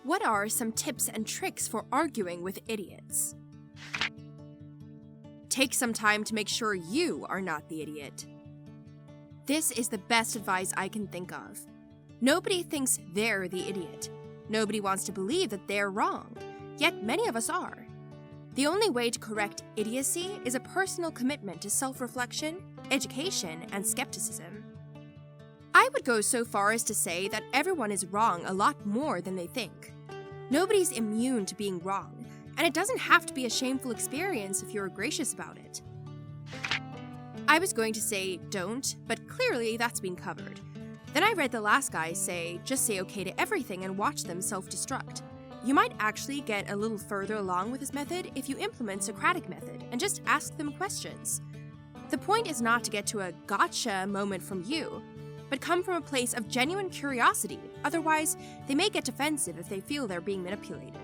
What are some tips and tricks for arguing with idiots? Take some time to make sure you are not the idiot. This is the best advice I can think of. Nobody thinks they're the idiot. Nobody wants to believe that they're wrong, yet many of us are. The only way to correct idiocy is a personal commitment to self-reflection, education, and skepticism. I would go so far as to say that everyone is wrong a lot more than they think. Nobody's immune to being wrong, and it doesn't have to be a shameful experience if you're gracious about it. I was going to say don't, but clearly that's been covered. Then I read the last guy say, just say okay to everything and watch them self-destruct. You might actually get a little further along with this method if you implement Socratic method and just ask them questions. The point is not to get to a gotcha moment from you, but come from a place of genuine curiosity, otherwise they may get defensive if they feel they're being manipulated.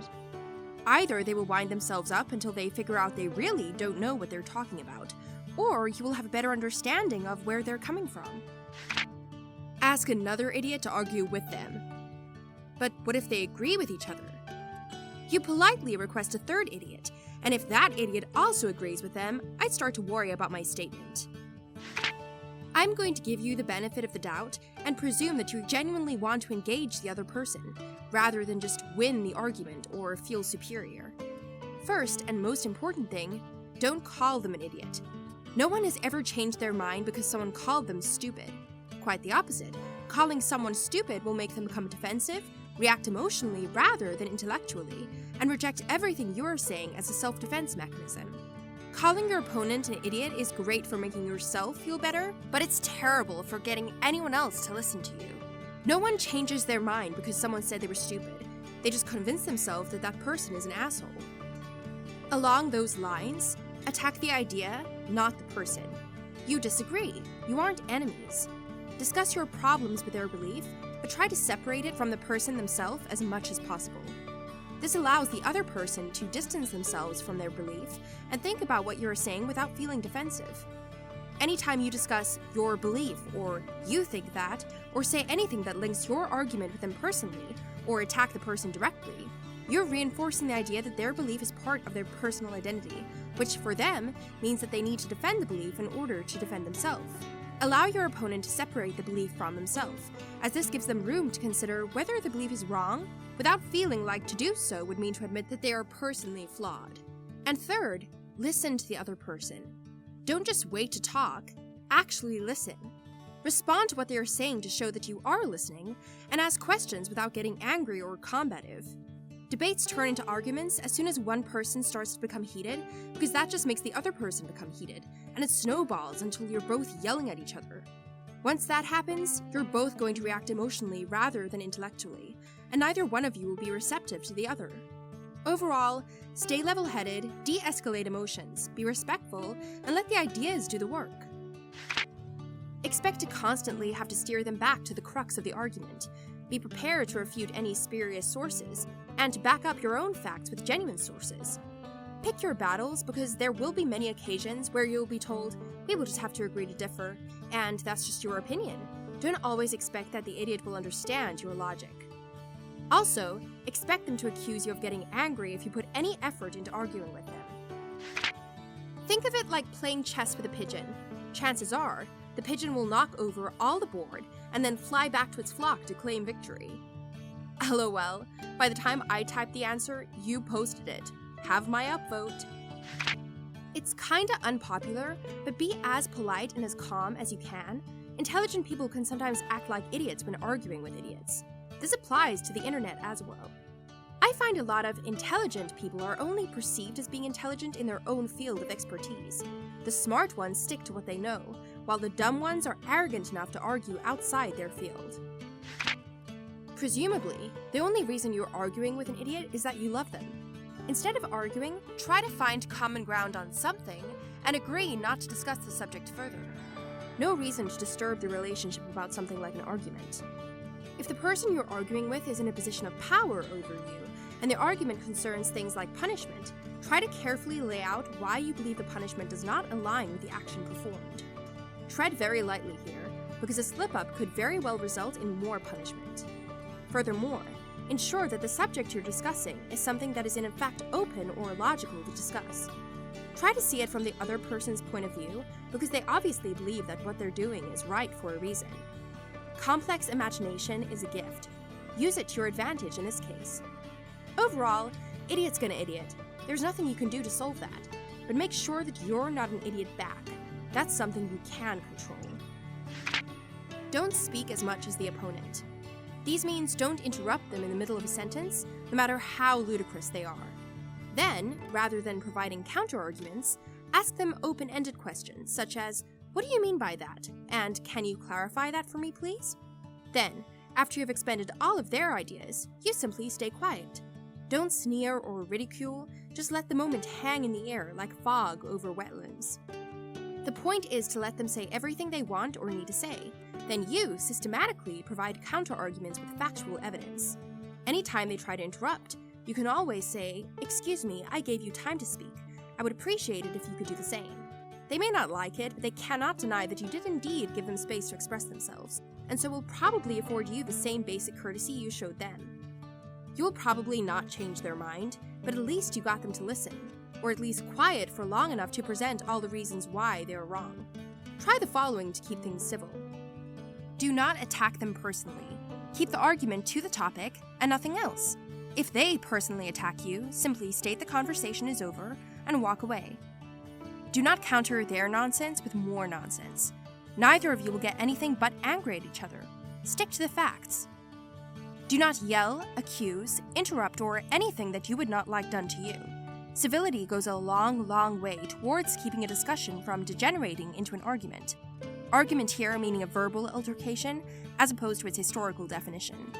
Either they will wind themselves up until they figure out they really don't know what they're talking about, or you will have a better understanding of where they're coming from. Ask another idiot to argue with them. But what if they agree with each other? You politely request a third idiot, and if that idiot also agrees with them, I'd start to worry about my statement. I'm going to give you the benefit of the doubt and presume that you genuinely want to engage the other person, rather than just win the argument or feel superior. First, and most important thing, don't call them an idiot. No one has ever changed their mind because someone called them stupid. Quite the opposite. Calling someone stupid will make them become defensive, react emotionally rather than intellectually, and reject everything you're saying as a self-defense mechanism. Calling your opponent an idiot is great for making yourself feel better, but it's terrible for getting anyone else to listen to you. No one changes their mind because someone said they were stupid. They just convince themselves that that person is an asshole. Along those lines, attack the idea, not the person. You disagree. You aren't enemies. Discuss your problems with their belief, but try to separate it from the person themselves as much as possible. This allows the other person to distance themselves from their belief and think about what you're saying without feeling defensive. Anytime you discuss your belief, or you think that, or say anything that links your argument with them personally, or attack the person directly, you're reinforcing the idea that their belief is part of their personal identity, which for them means that they need to defend the belief in order to defend themselves. Allow your opponent to separate the belief from themselves, as this gives them room to consider whether the belief is wrong, without feeling like to do so would mean to admit that they are personally flawed. And third, listen to the other person. Don't just wait to talk, actually listen. Respond to what they are saying to show that you are listening, and ask questions without getting angry or combative. Debates turn into arguments as soon as one person starts to become heated, because that just makes the other person become heated, and it snowballs until you're both yelling at each other. Once that happens, you're both going to react emotionally rather than intellectually, and neither one of you will be receptive to the other. Overall, stay level-headed, de-escalate emotions, be respectful, and let the ideas do the work. Expect to constantly have to steer them back to the crux of the argument. Be prepared to refute any spurious sources, and to back up your own facts with genuine sources. Pick your battles because there will be many occasions where you'll be told, we will just have to agree to differ, and that's just your opinion. Don't always expect that the idiot will understand your logic. Also, expect them to accuse you of getting angry if you put any effort into arguing with them. Think of it like playing chess with a pigeon. Chances are, the pigeon will knock over all the board and then fly back to its flock to claim victory. LOL, by the time I typed the answer, you posted it. Have my upvote. It's kinda unpopular, but be as polite and as calm as you can. Intelligent people can sometimes act like idiots when arguing with idiots. This applies to the internet as well. I find a lot of intelligent people are only perceived as being intelligent in their own field of expertise. The smart ones stick to what they know, while the dumb ones are arrogant enough to argue outside their field. Presumably, the only reason you're arguing with an idiot is that you love them. Instead of arguing, try to find common ground on something and agree not to discuss the subject further. No reason to disturb the relationship about something like an argument. If the person you're arguing with is in a position of power over you, and the argument concerns things like punishment, try to carefully lay out why you believe the punishment does not align with the action performed. Tread very lightly here, because a slip-up could very well result in more punishment. Furthermore, ensure that the subject you're discussing is something that is in fact open or logical to discuss. Try to see it from the other person's point of view, because they obviously believe that what they're doing is right for a reason. Complex imagination is a gift. Use it to your advantage in this case. Overall, idiot's gonna idiot. There's nothing you can do to solve that, but make sure that you're not an idiot back. That's something you can control. Don't speak as much as the opponent. These means don't interrupt them in the middle of a sentence, no matter how ludicrous they are. Then, rather than providing counter-arguments, ask them open-ended questions such as, "What do you mean by that?" and "Can you clarify that for me, please?" Then, after you've expended all of their ideas, you simply stay quiet. Don't sneer or ridicule, just let the moment hang in the air like fog over wetlands. The point is to let them say everything they want or need to say. Then you systematically provide counter-arguments with factual evidence. Anytime they try to interrupt, you can always say, "Excuse me, I gave you time to speak. I would appreciate it if you could do the same." They may not like it, but they cannot deny that you did indeed give them space to express themselves, and so will probably afford you the same basic courtesy you showed them. You will probably not change their mind, but at least you got them to listen, or at least quiet for long enough to present all the reasons why they are wrong. Try the following to keep things civil. Do not attack them personally. Keep the argument to the topic and nothing else. If they personally attack you, simply state the conversation is over and walk away. Do not counter their nonsense with more nonsense. Neither of you will get anything but angry at each other. Stick to the facts. Do not yell, accuse, interrupt, or anything that you would not like done to you. Civility goes a long, long way towards keeping a discussion from degenerating into an argument. Argument here meaning a verbal altercation, as opposed to its historical definition.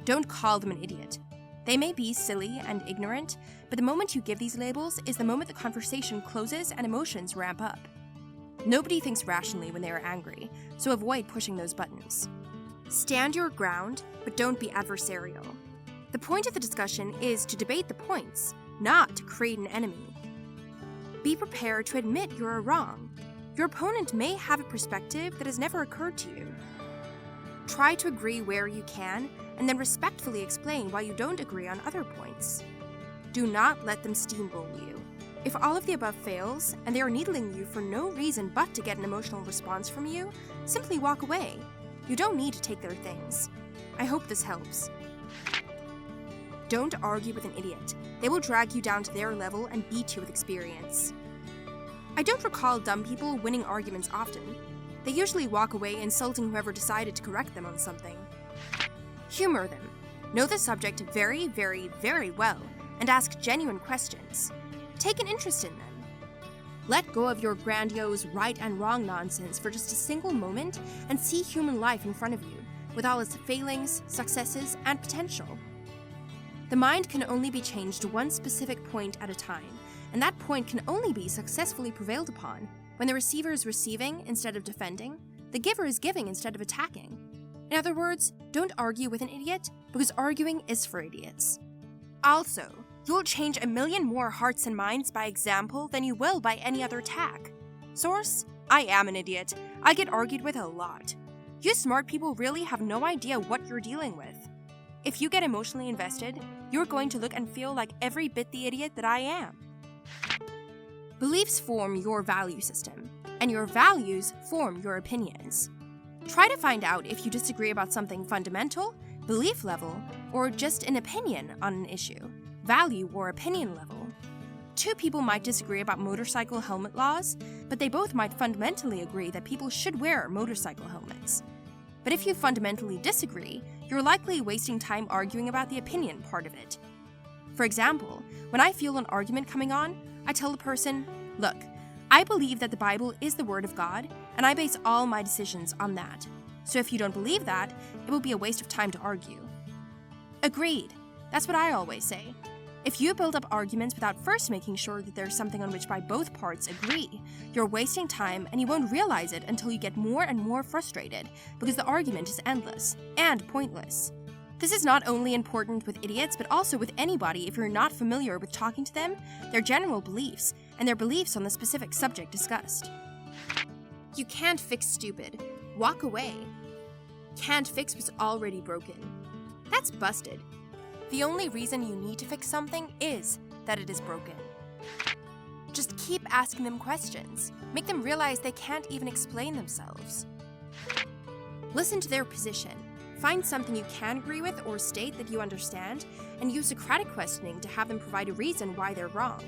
Don't call them an idiot. They may be silly and ignorant, but the moment you give these labels is the moment the conversation closes and emotions ramp up. Nobody thinks rationally when they are angry, so avoid pushing those buttons. Stand your ground, but don't be adversarial. The point of the discussion is to debate the points, not to create an enemy. Be prepared to admit you're wrong. Your opponent may have a perspective that has never occurred to you. Try to agree where you can, and then respectfully explain why you don't agree on other points. Do not let them steamroll you. If all of the above fails, and they are needling you for no reason but to get an emotional response from you, simply walk away. You don't need to take their things. I hope this helps. Don't argue with an idiot. They will drag you down to their level and beat you with experience. I don't recall dumb people winning arguments often. They usually walk away insulting whoever decided to correct them on something. Humor them. Know the subject very, very, very well, and ask genuine questions. Take an interest in them. Let go of your grandiose right and wrong nonsense for just a single moment and see human life in front of you, with all its failings, successes, and potential. The mind can only be changed to one specific point at a time, and that point can only be successfully prevailed upon when the receiver is receiving instead of defending, the giver is giving instead of attacking. In other words, don't argue with an idiot, because arguing is for idiots. Also, you'll change a million more hearts and minds by example than you will by any other tack. Source: I am an idiot. I get argued with a lot. You smart people really have no idea what you're dealing with. If you get emotionally invested, you're going to look and feel like every bit the idiot that I am. Beliefs form your value system, and your values form your opinions. Try to find out if you disagree about something fundamental, belief level, or just an opinion on an issue, value or opinion level. Two people might disagree about motorcycle helmet laws, but they both might fundamentally agree that people should wear motorcycle helmets. But if you fundamentally disagree, you're likely wasting time arguing about the opinion part of it. For example, when I feel an argument coming on, I tell the person, "Look, I believe that the Bible is the Word of God, and I base all my decisions on that. So if you don't believe that, it will be a waste of time to argue." Agreed. That's what I always say. If you build up arguments without first making sure that there's something on which by both parts agree, you're wasting time and you won't realize it until you get more and more frustrated because the argument is endless and pointless. This is not only important with idiots, but also with anybody if you're not familiar with talking to them, their general beliefs, and their beliefs on the specific subject discussed. You can't fix stupid. Walk away. Can't fix what's already broken. That's busted. The only reason you need to fix something is that it is broken. Just keep asking them questions. Make them realize they can't even explain themselves. Listen to their position. Find something you can agree with or state that you understand, and use Socratic questioning to have them provide a reason why they're wrong.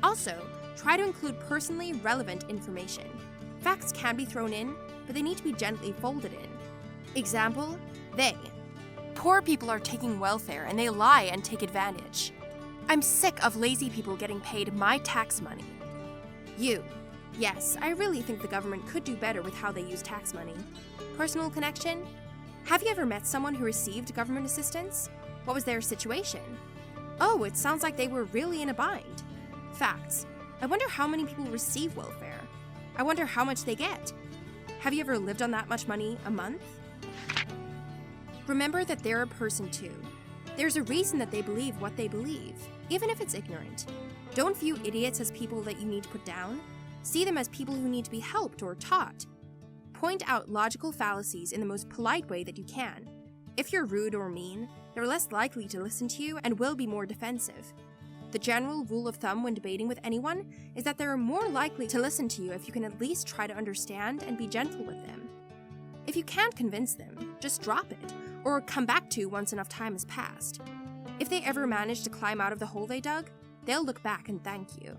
Also, try to include personally relevant information. Facts can be thrown in, but they need to be gently folded in. Example, they. Poor people are taking welfare and they lie and take advantage. I'm sick of lazy people getting paid my tax money. You. Yes, I really think the government could do better with how they use tax money. Personal connection? Have you ever met someone who received government assistance? What was their situation? Oh, it sounds like they were really in a bind. Facts. I wonder how many people receive welfare. I wonder how much they get. Have you ever lived on that much money a month? Remember that they're a person too. There's a reason that they believe what they believe, even if it's ignorant. Don't view idiots as people that you need to put down. See them as people who need to be helped or taught. Point out logical fallacies in the most polite way that you can. If you're rude or mean, they're less likely to listen to you and will be more defensive. The general rule of thumb when debating with anyone is that they're more likely to listen to you if you can at least try to understand and be gentle with them. If you can't convince them, just drop it, or come back to once enough time has passed. If they ever manage to climb out of the hole they dug, they'll look back and thank you.